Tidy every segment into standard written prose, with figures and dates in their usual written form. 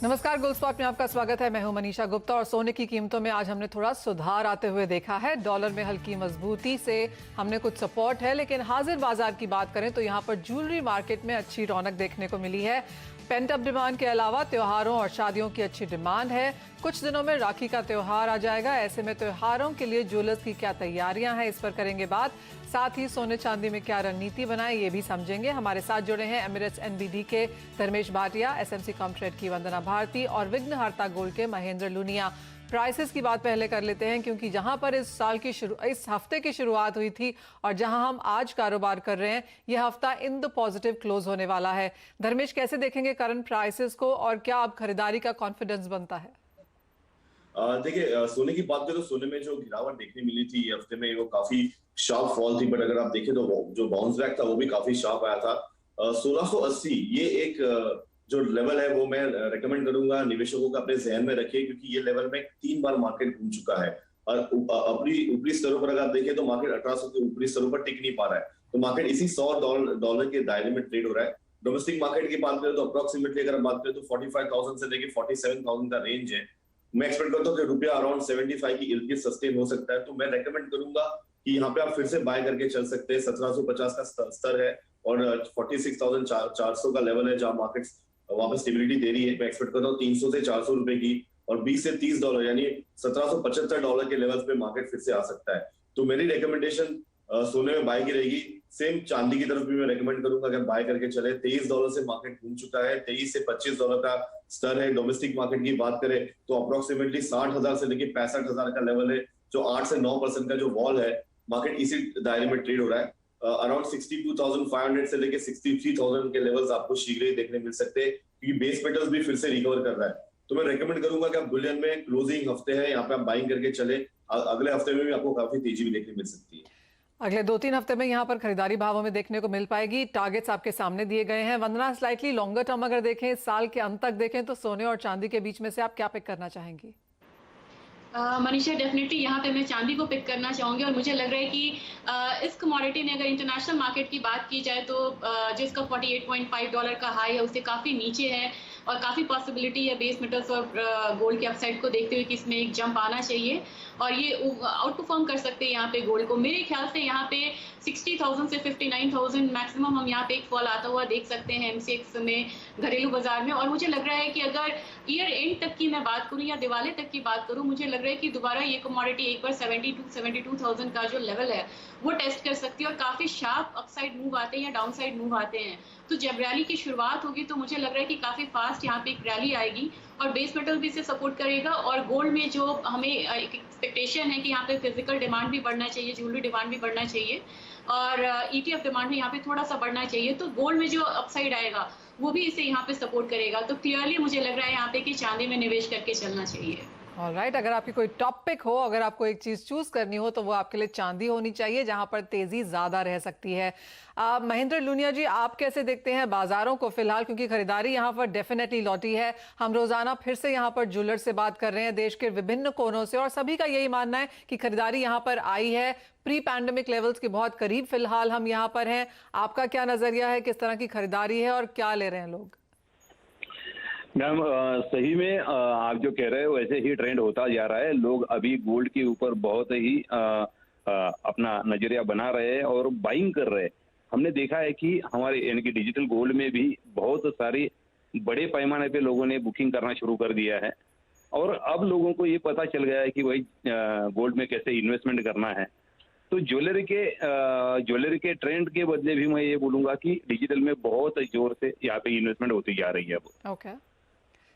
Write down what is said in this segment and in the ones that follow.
नमस्कार, gold spot में आपका स्वागत है। मैं हूं मनीषा गुप्ता और सोने की कीमतों में आज हमने थोड़ा सुधार आते हुए देखा है। डॉलर में हल्की मजबूती से हमने कुछ सपोर्ट है, लेकिन हाजिर बाजार की बात करें तो यहां पर ज्वेलरी मार्केट में अच्छी रौनक देखने को मिली है। पेंट अप डिमांड के अलावा त्योहारों और शादियों की अच्छी डिमांड है। कुछ दिनों में राखी का त्योहार आ जाएगा, ऐसे में त्योहारों के लिए ज्वेलर्स की क्या तैयारियां हैं, इस पर करेंगे बात। साथ ही सोने चांदी में क्या रणनीति बनाए ये भी समझेंगे। हमारे साथ जुड़े हैं एमिरेट्स एनबीडी के धर्मेश भाटिया, एसएमसी कॉमट्रेड की वंदना भारती और विघ्नहर्ता गोल्ड के महेंद्र लुनिया। प्राइसेस की बात पहले कर लेते हैं, क्योंकि जहां पर इस हफ्ते की शुरुआत हुई थी और जहां हम आज कारोबार कर रहे हैं, यह हफ्ता इन द पॉजिटिव क्लोज होने वाला है। धर्मेश, कैसे देखेंगे करंट प्राइसेस को और क्या अब खरीदारी का कॉन्फिडेंस बनता है? देखिए, सोने की बात करें तो सोने में जो गिरावट देखने मिली थी ये हफ्ते में वो काफी शार्प फॉल थी, बट अगर आप देखें तो जो बाउंस बैक था वो भी काफी शार्प आया था। 1680 ये एक जो लेवल है वो मैं रेकमेंड करूंगा निवेशकों को अपने जहन में रखें, क्योंकि ये लेवल में 3 बार मार्केट घूम चुका है और अपनी ऊपरी स्तरों पर अगर आप देखें तो मार्केट 1800 के ऊपरी स्तरों पर टिक नहीं पा रहा है। तो मार्केट इसी $100 के दायरे में ट्रेड हो रहा है। डोमेस्टिक मार्केट की बात करें तो अप्रोक्सीमेटली अगर हम बात करें तो 45,000 से लेकर 47,000 का रेंज है। मैं एक्सपेक्ट करता हूँ कि रुपया अराउंड 75 की इर्द गिर्द सस्टेन हो सकता है, तो मैं रेकमेंड करूंगा कि यहाँ पे आप फिर से बाय करके चल सकते हैं। 1750 का स्तर है और 46,400 का लेवल है जहां मार्केट वापस स्टेबिलिटी दे रही है। मैं एक्सपेक्ट करता हूँ 300 से 400 रुपए की और 20 से $30 यानी $1775 के लेवल पे मार्केट फिर से आ सकता है। तो मेरी रिकमेंडेशन सोने में बाय की रहेगी। सेम चांदी की तरफ भी मैं रेकमेंड करूंगा अगर बाय करके चले। $23 से मार्केट घूम चुका है, $23 से $25 का स्तर है। डोमेस्टिक मार्केट की बात करें तो अप्रोक्सीमेटली 60,000 से लेकर 65,000 का लेवल है, जो 8 से 9% का जो वॉल है, मार्केट इसी दायरे में ट्रेड हो रहा है। अराउंड 62,500 से लेकर 63,000 के लेवल्स आपको शीघ्र ही देखने मिल सकते हैं, क्योंकि बेस मेटल्स भी फिर से रिकवर कर रहा है। तो मैं रेकमेंड करूंगा कि आप बुलियन में क्लोजिंग हफ्ते है, यहाँ पे आप बाइंग करके चले। अगले हफ्ते में भी आपको काफी तेजी भी देखने मिल सकती है। अगले 2-3 हफ्ते में यहाँ पर खरीदारी भावों में देखने को मिल पाएगी। टारगेट्स आपके सामने दिए गए हैं। वंदना, स्लाइटली लॉन्गर टर्म अगर देखें, इस साल के अंत तक देखें, तो सोने और चांदी के बीच में से आप क्या पिक करना चाहेंगी? मनीषा, डेफिनेटली यहाँ पे मैं चांदी को पिक करना चाहूंगी और मुझे लग रहा है कि इस कमोडिटी में अगर इंटरनेशनल मार्केट की बात की जाए तो जिसका $48.5 का हाई है उससे काफ़ी नीचे है और काफ़ी पॉसिबिलिटी है बेस मेटल्स और गोल्ड के अपसाइड को देखते हुए कि इसमें एक जंप आना चाहिए और ये आउट परफॉर्म कर सकते हैं यहाँ पे गोल्ड को। मेरे ख्याल से यहाँ पे 60,000 से 59,000 मैक्सिमम हम यहाँ पे एक फॉल आता हुआ देख सकते हैं एमसीएक्स में, घरेलू बाजार में। और मुझे लग रहा है कि अगर ईयर एंड तक की मैं बात करूँ या दिवाली तक की बात करूँ, मुझे लग रहा है कि दोबारा ये कमोडिटी एक बार 72,000 का जो लेवल है वो टेस्ट कर सकती है और काफी शार्प अपसाइड मूव आते हैं या डाउन साइड मूव आते हैं। तो जब रैली की शुरुआत होगी तो मुझे लग रहा है कि काफी फास्ट यहाँ पे एक रैली आएगी और बेस मेटल भी इसे सपोर्ट करेगा। और गोल्ड में जो हमें एक एक्सपेक्टेशन है कि यहाँ पे फिजिकल डिमांड भी बढ़ना चाहिए, ज्वेलरी डिमांड भी बढ़ना चाहिए और ईटीएफ डिमांड भी यहाँ पे थोड़ा सा बढ़ना चाहिए। तो गोल्ड में जो अपसाइड आएगा वो भी इसे यहाँ पे सपोर्ट करेगा। तो क्लियरली मुझे लग रहा है यहाँ पे कि चांदी में निवेश करके चलना चाहिए। ऑलराइट, अगर आपकी कोई टॉपिक हो, अगर आपको एक चीज चूज करनी हो तो वो आपके लिए चांदी होनी चाहिए, जहां पर तेजी ज्यादा रह सकती है। महेंद्र लुनिया जी, आप कैसे देखते हैं बाजारों को फिलहाल, क्योंकि खरीदारी यहां पर डेफिनेटली लौटी है। हम रोजाना फिर से यहां पर ज्वेलर से बात कर रहे हैं देश के विभिन्न कोनों से और सभी का यही मानना है कि खरीदारी यहां पर आई है प्री पैंडेमिक लेवल्स के बहुत करीब फिलहाल हम यहां पर हैं। आपका क्या नजरिया है, किस तरह की खरीदारी है और क्या ले रहे हैं लोग? मैम, सही में आप जो कह रहे हो वैसे ही ट्रेंड होता जा रहा है। लोग अभी गोल्ड के ऊपर बहुत ही अपना नजरिया बना रहे हैं और बाइंग कर रहे हैं। हमने देखा है कि हमारे यानी कि डिजिटल गोल्ड में भी बहुत सारी बड़े पैमाने पे लोगों ने बुकिंग करना शुरू कर दिया है और अब लोगों को ये पता चल गया है कि भाई गोल्ड में कैसे इन्वेस्टमेंट करना है। तो ज्वेलरी के ट्रेंड के बदले भी मैं ये बोलूंगा कि डिजिटल में बहुत जोर से यहाँ पे इन्वेस्टमेंट होती जा रही है अब। ओके,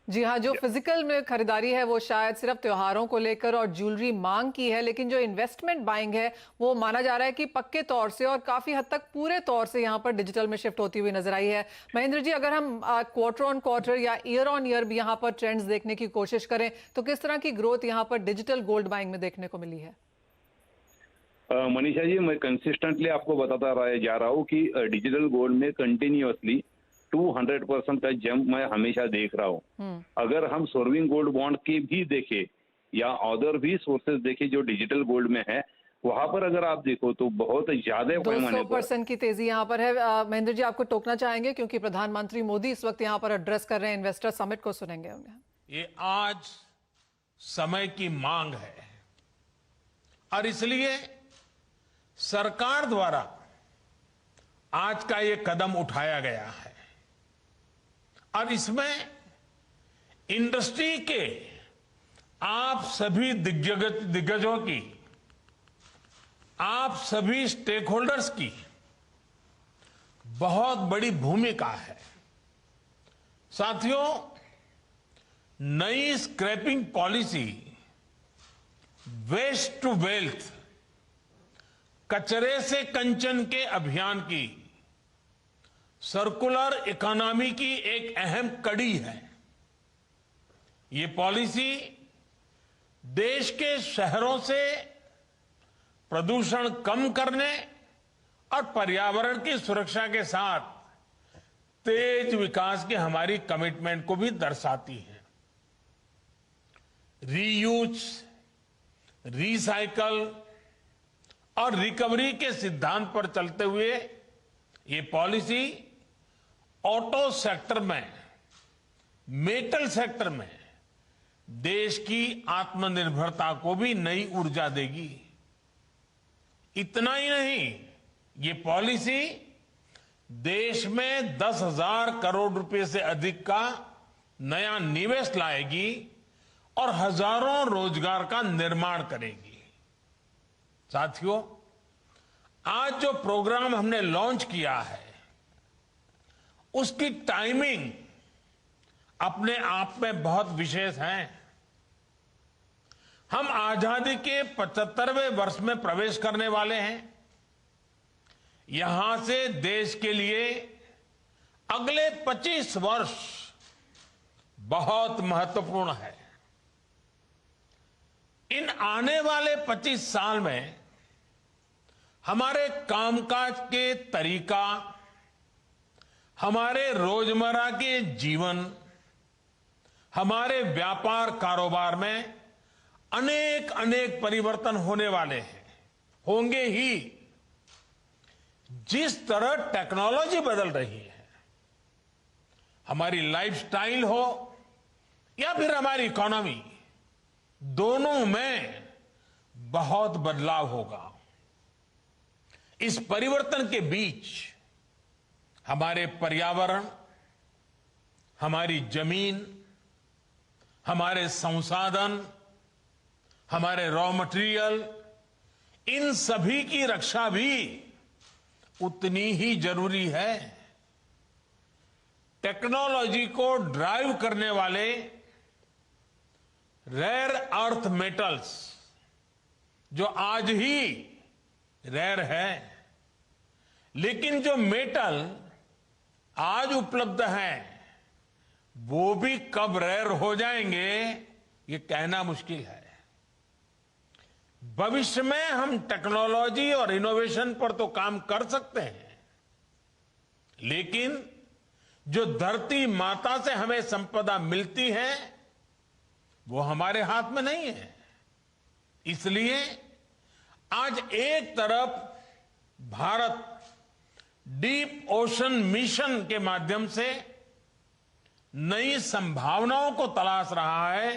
जी हाँ, जो फिजिकल में खरीदारी है वो शायद सिर्फ त्योहारों को लेकर और ज्वेलरी मांग की है, लेकिन जो इन्वेस्टमेंट बाइंग है वो माना जा रहा है कि पक्के तौर से और काफी हद तक पूरे तौर से यहाँ पर डिजिटल में शिफ्ट होती हुई नजर आई है। महेंद्र जी, अगर हम क्वार्टर ऑन क्वार्टर या ईयर ऑन ईयर भी यहाँ पर ट्रेंड्स देखने की कोशिश करें तो किस तरह की ग्रोथ यहाँ पर डिजिटल गोल्ड बाइंग में देखने को मिली है? मनीषा जी, मैं कंसिस्टेंटली आपको बताता जा रहा हूँ कि डिजिटल गोल्ड में कंटिन्यूअसली 200% का जंप मैं हमेशा देख रहा हूँ। अगर हम सोवरिन गोल्ड बॉन्ड की भी देखें या अदर भी सोर्सेज देखें जो डिजिटल गोल्ड में है, वहां पर अगर आप देखो तो बहुत ज्यादा पैमाने पर 200% की तेजी यहाँ पर है। महेंद्र जी, आपको टोकना चाहेंगे क्योंकि प्रधानमंत्री मोदी इस वक्त यहाँ पर एड्रेस कर रहे हैं इन्वेस्टर समिट को, सुनेंगे हम। ये आज समय की मांग है और इसलिए सरकार द्वारा आज का ये कदम उठाया गया है और इसमें इंडस्ट्री के आप सभी दिग्गजों की, आप सभी स्टेक होल्डर्स की बहुत बड़ी भूमिका है। साथियों, नई scrapping policy waste to wealth, कचरे से कंचन के अभियान की सर्कुलर इकोनॉमी की एक अहम कड़ी है। ये पॉलिसी देश के शहरों से प्रदूषण कम करने और पर्यावरण की सुरक्षा के साथ तेज विकास की हमारी कमिटमेंट को भी दर्शाती है। रीयूज, रिसाइकल और रिकवरी के सिद्धांत पर चलते हुए ये पॉलिसी ऑटो सेक्टर में, मेटल सेक्टर में देश की आत्मनिर्भरता को भी नई ऊर्जा देगी। इतना ही नहीं, ये पॉलिसी देश में 10,000 करोड़ रुपए से अधिक का नया निवेश लाएगी और हजारों रोजगार का निर्माण करेगी। साथियों, आज जो प्रोग्राम हमने लॉन्च किया है उसकी टाइमिंग अपने आप में बहुत विशेष है। हम आजादी के 75वें वर्ष में प्रवेश करने वाले हैं। यहां से देश के लिए अगले 25 वर्ष बहुत महत्वपूर्ण है। इन आने वाले 25 साल में हमारे कामकाज के तरीका, हमारे रोजमर्रा के जीवन, हमारे व्यापार कारोबार में अनेक अनेक परिवर्तन होने वाले हैं, होंगे ही। जिस तरह टेक्नोलॉजी बदल रही है, हमारी लाइफस्टाइल हो या फिर हमारी इकोनॉमी, दोनों में बहुत बदलाव होगा। इस परिवर्तन के बीच हमारे पर्यावरण, हमारी जमीन, हमारे संसाधन, हमारे रॉ मटेरियल, इन सभी की रक्षा भी उतनी ही जरूरी है। टेक्नोलॉजी को ड्राइव करने वाले रेयर अर्थ मेटल्स, जो आज ही रेयर है, लेकिन जो मेटल आज उपलब्ध हैं वो भी कब रेयर हो जाएंगे ये कहना मुश्किल है। भविष्य में हम टेक्नोलॉजी और इनोवेशन पर तो काम कर सकते हैं, लेकिन जो धरती माता से हमें संपदा मिलती है वो हमारे हाथ में नहीं है। इसलिए आज एक तरफ भारत डीप ओशन मिशन के माध्यम से नई संभावनाओं को तलाश रहा है,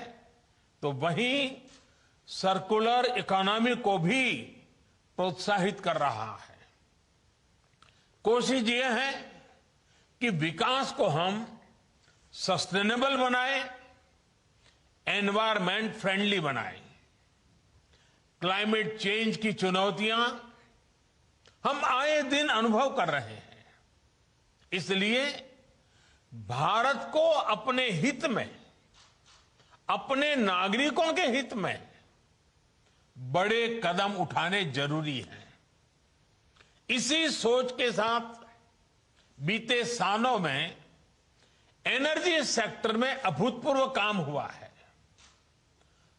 तो वहीं सर्कुलर इकोनॉमी को भी प्रोत्साहित कर रहा है। कोशिश ये है कि विकास को हम सस्टेनेबल बनाएं, एनवायरमेंट फ्रेंडली बनाएं। क्लाइमेट चेंज की चुनौतियां हम आए दिन अनुभव कर रहे हैं। इसलिए भारत को अपने हित में, अपने नागरिकों के हित में बड़े कदम उठाने जरूरी हैं। इसी सोच के साथ बीते सालों में एनर्जी सेक्टर में अभूतपूर्व काम हुआ है।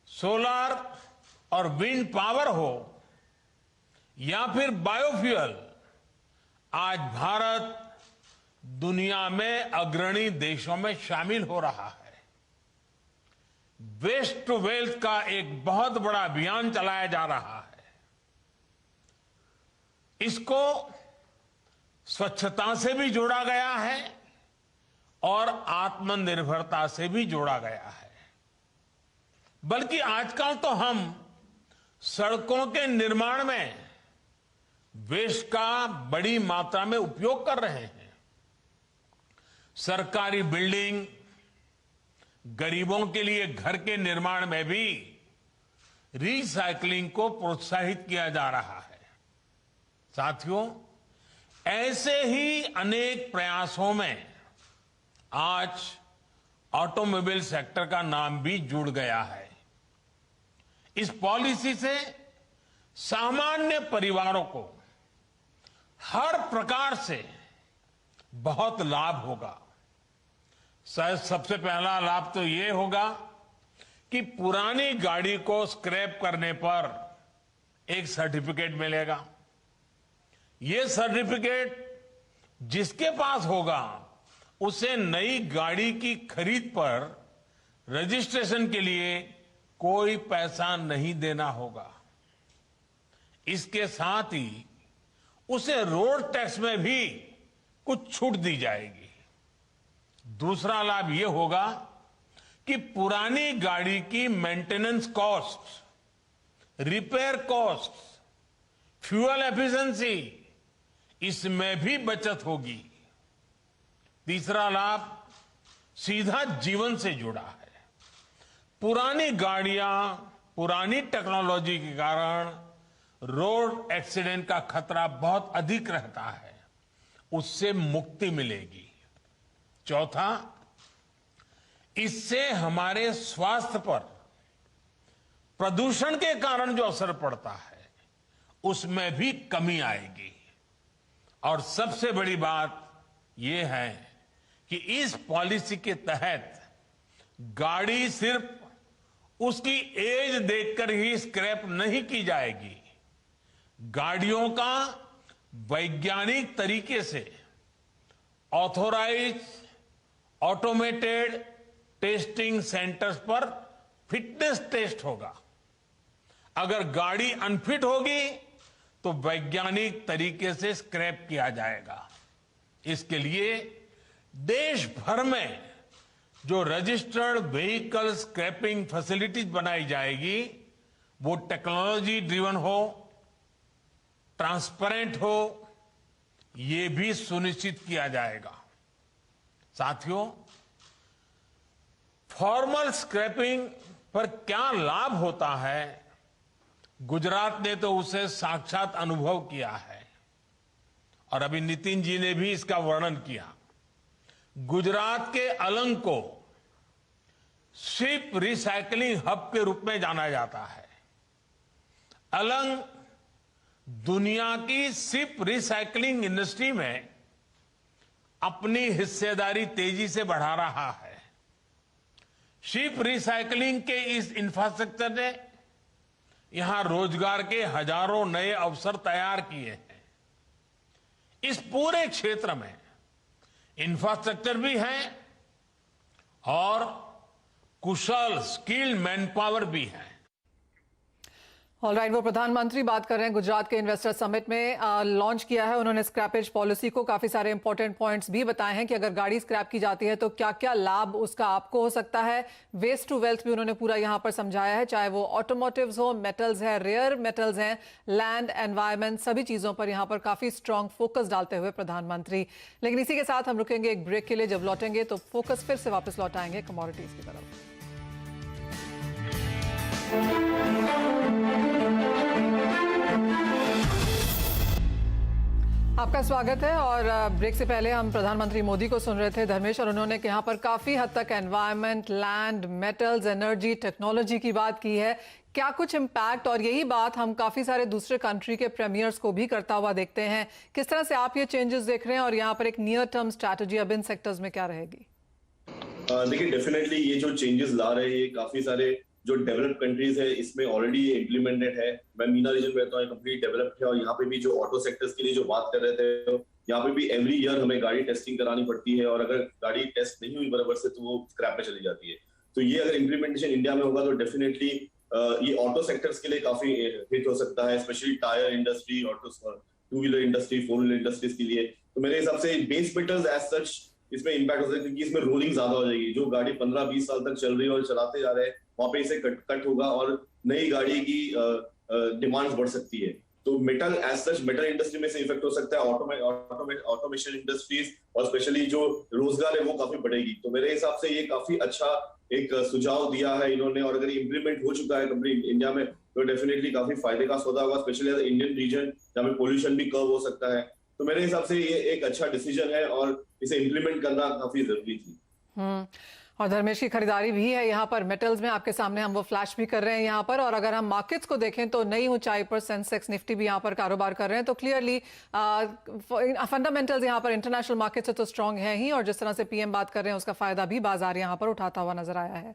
सोलर और विंड पावर हो या फिर बायोफ्यूल, आज भारत दुनिया में अग्रणी देशों में शामिल हो रहा है। वेस्ट टू वेल्थ का एक बहुत बड़ा अभियान चलाया जा रहा है। इसको स्वच्छता से भी जोड़ा गया है और आत्मनिर्भरता से भी जोड़ा गया है। बल्कि आजकल तो हम सड़कों के निर्माण में वेस्ट का बड़ी मात्रा में उपयोग कर रहे हैं। सरकारी बिल्डिंग, गरीबों के लिए घर के निर्माण में भी रिसाइकलिंग को प्रोत्साहित किया जा रहा है। साथियों, ऐसे ही अनेक प्रयासों में आज ऑटोमोबाइल सेक्टर का नाम भी जुड़ गया है। इस पॉलिसी से सामान्य परिवारों को हर प्रकार से बहुत लाभ होगा। सबसे पहला लाभ तो ये होगा कि पुरानी गाड़ी को स्क्रैप करने पर एक सर्टिफिकेट मिलेगा। ये सर्टिफिकेट जिसके पास होगा उसे नई गाड़ी की खरीद पर रजिस्ट्रेशन के लिए कोई पैसा नहीं देना होगा। इसके साथ ही उसे रोड टैक्स में भी कुछ छूट दी जाएगी। दूसरा लाभ यह होगा कि पुरानी गाड़ी की maintenance cost, repair cost, fuel efficiency, इसमें भी बचत होगी। तीसरा लाभ सीधा जीवन से जुड़ा है। पुरानी गाड़ियां, पुरानी टेक्नोलॉजी के कारण रोड एक्सीडेंट का खतरा बहुत अधिक रहता है, उससे मुक्ति मिलेगी। चौथा, इससे हमारे स्वास्थ्य पर प्रदूषण के कारण जो असर पड़ता है उसमें भी कमी आएगी। और सबसे बड़ी बात यह है कि इस पॉलिसी के तहत गाड़ी सिर्फ उसकी एज देखकर ही स्क्रैप नहीं की जाएगी। गाड़ियों का वैज्ञानिक तरीके से ऑथोराइज ऑटोमेटेड टेस्टिंग सेंटर्स पर फिटनेस टेस्ट होगा। अगर गाड़ी अनफिट होगी तो वैज्ञानिक तरीके से स्क्रैप किया जाएगा। इसके लिए देश भर में जो रजिस्टर्ड व्हीकल स्क्रैपिंग फैसिलिटीज बनाई जाएगी वो टेक्नोलॉजी ड्रिवन हो, ट्रांसपेरेंट हो, ये भी सुनिश्चित किया जाएगा। साथियों, फॉर्मल स्क्रैपिंग पर क्या लाभ होता है, गुजरात ने तो उसे साक्षात अनुभव किया है और अभी नितिन जी ने भी इसका वर्णन किया। गुजरात के अलंग को शिप रिसाइकलिंग हब के रूप में जाना जाता है। अलंग दुनिया की शिप रिसाइकलिंग इंडस्ट्री में अपनी हिस्सेदारी तेजी से बढ़ा रहा है। शिप रिसाइकलिंग के इस इंफ्रास्ट्रक्चर ने यहां रोजगार के हजारों नए अवसर तैयार किए हैं। इस पूरे क्षेत्र में इंफ्रास्ट्रक्चर भी है और कुशल स्किल्ड मैनपावर भी है। ऑलराइट, वो प्रधानमंत्री बात कर रहे हैं। गुजरात के इन्वेस्टर समिट में लॉन्च किया है उन्होंने स्क्रैपेज पॉलिसी को। काफी सारे इंपॉर्टेंट पॉइंट्स भी बताए हैं कि अगर गाड़ी स्क्रैप की जाती है तो क्या क्या लाभ उसका आपको हो सकता है। वेस्ट टू वेल्थ भी उन्होंने पूरा यहां पर समझाया है, चाहे वो ऑटोमोटिव्स हो, मेटल्स है, रेयर मेटल्स हैं, लैंड, एनवायरमेंट, सभी चीजों पर यहां पर काफी स्ट्रांग फोकस डालते हुए प्रधानमंत्री। लेकिन इसी के साथ हम रुकेंगे एक ब्रेक के लिए। जब लौटेंगे तो फोकस फिर से वापस लौटाएंगे कमोडिटीज की तरफ। आपका स्वागत है। और ब्रेक से पहले हम प्रधानमंत्री मोदी को सुन रहे थे धर्मेश, और उन्होंने यहाँ पर काफी हद तक environment, land, metals, energy, technology की बात की है। क्या कुछ इम्पैक्ट, और यही बात हम काफी सारे दूसरे कंट्री के प्रीमियर्स को भी करता हुआ देखते हैं। किस तरह से आप ये चेंजेस देख रहे हैं और यहाँ पर एक नियर टर्म स्ट्रैटेजी अब इन सेक्टर्स में क्या रहेगी? देखिए, डेफिनेटली ये जो चेंजेस ला रहे हैं, ये काफी सारे जो डेवलप्ड कंट्रीज है इसमें ऑलरेडी ये इम्प्लीमेंटेड है। मैं मीना रीजन में रहता हूँ, कंप्लीट डेवलप्ड है। और यहाँ पे भी जो ऑटो सेक्टर्स के लिए जो बात कर रहे थे, यहाँ पे भी एवरी ईयर हमें गाड़ी टेस्टिंग करानी पड़ती है, और अगर गाड़ी टेस्ट नहीं हुई बराबर से तो वो स्क्रैप पे चली जाती है। तो ये अगर इम्प्लीमेंटेशन इंडिया में होगा तो डेफिनेटली ये ऑटो सेक्टर्स के लिए काफी हिट हो सकता है, specially tyre industry, auto two wheeler industry, four wheeler industries के लिए। तो मेरे हिसाब से बेस मेटल्स एज सच इसमें इम्पैक्ट हो सकता है, क्योंकि इसमें रोलिंग ज्यादा हो जाएगी। जो गाड़ी 15-20 साल तक चल रही है और चलाते जा रहे हैं, वहां पे इसे कट होगा और नई गाड़ी की डिमांड बढ़ सकती है। तो metal as such, metal industry में से इफेक्ट हो सकता है, ऑटोमेशन इंडस्ट्रीज और स्पेशली जो रोजगार है वो काफी बढ़ेगी। तो मेरे हिसाब से ये काफी अच्छा एक सुझाव दिया है इन्होंने, और अगर इम्प्लीमेंट हो चुका है कंपनी इंडिया में तो डेफिनेटली काफी फायदे का सौदा होगा, स्पेशली इंडियन रीजन जहाँ पे पोल्यूशन भी कम हो सकता है। तो मेरे हिसाब से ये एक अच्छा डिसीजन है और इसे इम्प्लीमेंट करना काफी जरूरी थी। और धर्मेश की खरीदारी भी है यहाँ पर मेटल्स में, आपके सामने हम वो फ्लैश भी कर रहे हैं यहाँ पर। और अगर हम मार्केट्स को देखें तो नई ऊंचाई पर सेंसेक्स निफ्टी भी यहाँ पर कारोबार कर रहे हैं। तो क्लियरली फंडामेंटल्स यहाँ पर इंटरनेशनल मार्केट से तो स्ट्रांग है ही, और जिस तरह से पीएम बात कर रहे हैं उसका फायदा भी बाजार यहाँ पर उठाता हुआ नजर आया है।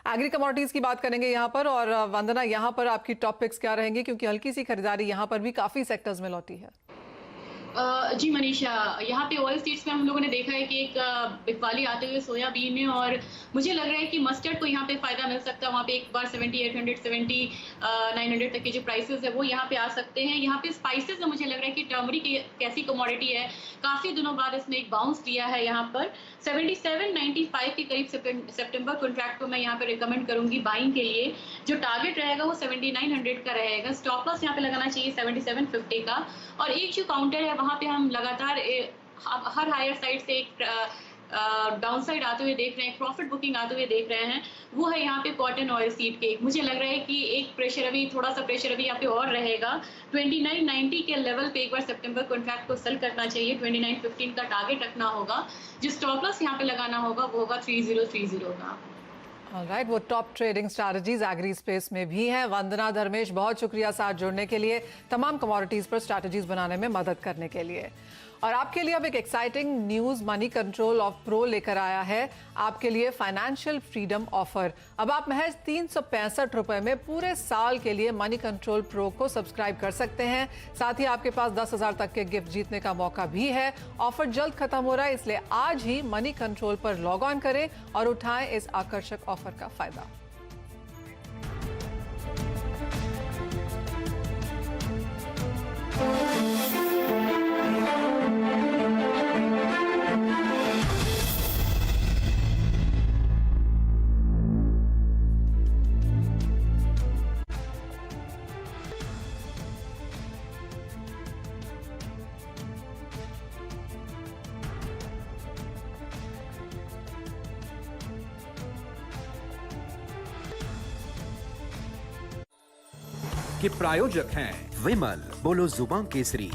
एग्री कमोडिटीज की बात करेंगे यहाँ पर, और वंदना यहाँ पर आपकी टॉप पिक्स क्या रहेंगी, क्योंकि हल्की सी खरीदारी यहाँ पर भी काफी सेक्टर्स में लौटी है। जी मनीषा, यहाँ पे ऑयल सीड्स में हम लोगों ने देखा है कि एक बिकवाली आते हुए सोयाबीन में, और मुझे लग रहा है कि मस्टर्ड को यहाँ पे फायदा मिल सकता है। वहाँ पे एक बार 7800 7900 तक के जो प्राइसेस है वो यहाँ पे आ सकते हैं। यहाँ पे स्पाइसेस में मुझे लग रहा है कि टर्मरिक कैसी कमोडिटी है, काफी दिनों बाद इसने एक बाउंस दिया है। यहाँ पर 77.95 के करीब सितंबर कॉन्ट्रैक्ट को मैं यहाँ पे रिकमेंड करूंगी बाइंग के लिए। जो टारगेट रहेगा वो 7900 का रहेगा। स्टॉप लॉस यहाँ पे लगाना चाहिए 7750 का। और एक जो काउंटर है वहां पे हम लगातार हर हायर साइड से एक डाउन साइड आते हुए देख रहे हैं, प्रॉफिट बुकिंग आते हुए देख रहे हैं, वो है यहाँ पे कॉटन ऑयल सीड के। मुझे लग रहा है कि एक प्रेशर अभी, थोड़ा सा प्रेशर अभी यहाँ पे और रहेगा। 2990 के लेवल पे एक बार सितंबर कॉन्ट्रैक्ट को सेल करना चाहिए। 2915 का टारगेट रखना होगा। जो स्टॉप लॉस यहाँ पे लगाना होगा वो होगा 3030 का। ऑलराइट, वो top trading strategies agri space में भी हैं। वंदना, धर्मेश, बहुत शुक्रिया साथ जुड़ने के लिए, तमाम कमोडिटीज पर स्ट्रैटेजीज बनाने में मदद करने के लिए। और आपके लिए अब एक exciting news money control of pro लेकर आया है आपके लिए फाइनेंशियल फ्रीडम ऑफर। अब आप महज 365 रुपए में पूरे साल के लिए मनी कंट्रोल प्रो को सब्सक्राइब कर सकते हैं। साथ ही आपके पास 10,000 तक के गिफ्ट जीतने का मौका भी है। ऑफर जल्द खत्म हो रहा है, इसलिए आज ही मनी कंट्रोल पर लॉग ऑन करें और उठाएं इस आकर्षक ऑफर का फायदा। के प्रायोजक हैं विमल, बोलो जुबान केसरी,